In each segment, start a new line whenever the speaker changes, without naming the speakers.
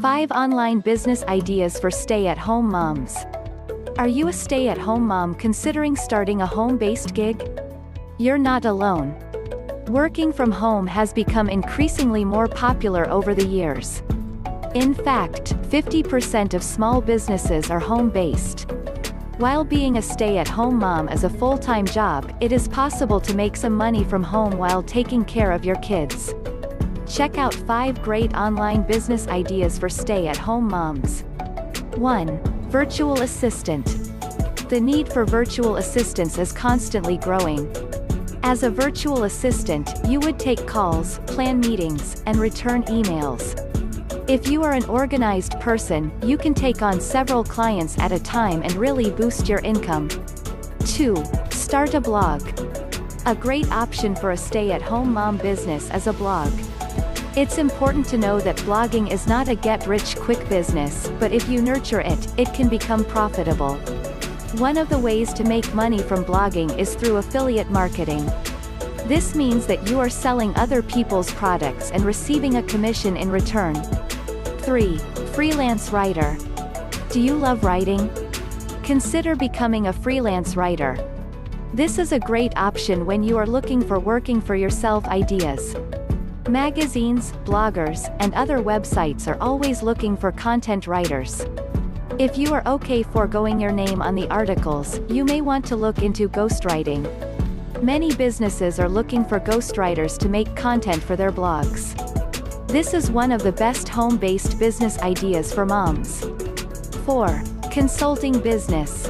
5 Online Business Ideas for Stay-at-Home Moms. Are you a stay-at-home mom considering starting a home-based gig? You're not alone. Working from home has become increasingly more popular over the years. In fact, 50% of small businesses are home-based. While being a stay-at-home mom is a full-time job, it is possible to make some money from home while taking care of your kids. Check out 5 great online business ideas for stay-at-home moms. 1. Virtual assistant. The need for virtual assistants is constantly growing. As a virtual assistant, you would take calls, plan meetings, and return emails. If you are an organized person, you can take on several clients at a time and really boost your income. 2. Start a blog. A great option for a stay-at-home mom business is a blog. It's important to know that blogging is not a get-rich-quick business, but if you nurture it, it can become profitable. One of the ways to make money from blogging is through affiliate marketing. This means that you are selling other people's products and receiving a commission in return. 3. Freelance writer. Do you love writing? Consider becoming a freelance writer. This is a great option when you are looking for working for yourself ideas. Magazines, bloggers, and other websites are always looking for content writers. If you are okay foregoing your name on the articles, you may want to look into ghostwriting. Many businesses are looking for ghostwriters to make content for their blogs. This is one of the best home-based business ideas for moms. 4. Consulting business.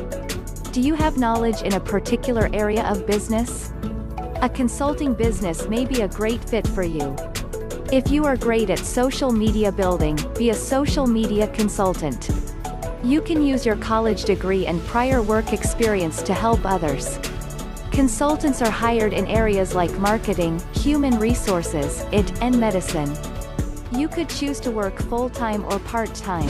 Do you have knowledge in a particular area of business? A consulting business may be a great fit for you. If you are great at social media building, be a social media consultant. You can use your college degree and prior work experience to help others. Consultants are hired in areas like marketing, human resources, and medicine. You could choose to work full-time or part-time.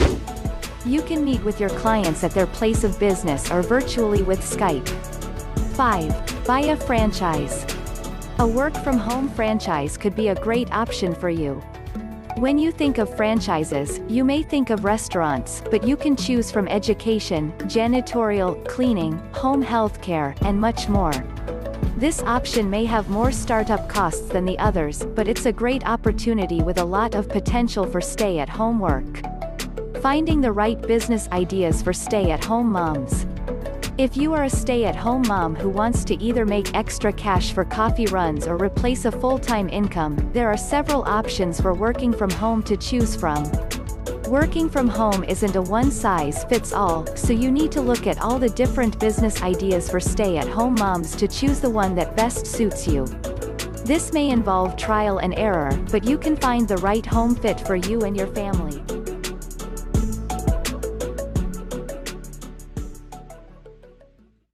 You can meet with your clients at their place of business or virtually with Skype. 5. Buy a franchise. A work-from-home franchise could be a great option for you. When you think of franchises, you may think of restaurants, but you can choose from education, janitorial, cleaning, home healthcare, and much more. This option may have more startup costs than the others, but it's a great opportunity with a lot of potential for stay-at-home work. Finding the right business ideas for stay-at-home moms. If you are a stay-at-home mom who wants to either make extra cash for coffee runs or replace a full-time income, there are several options for working from home to choose from. Working from home isn't a one-size-fits-all, so you need to look at all the different business ideas for stay-at-home moms to choose the one that best suits you. This may involve trial and error, but you can find the right home fit for you and your family.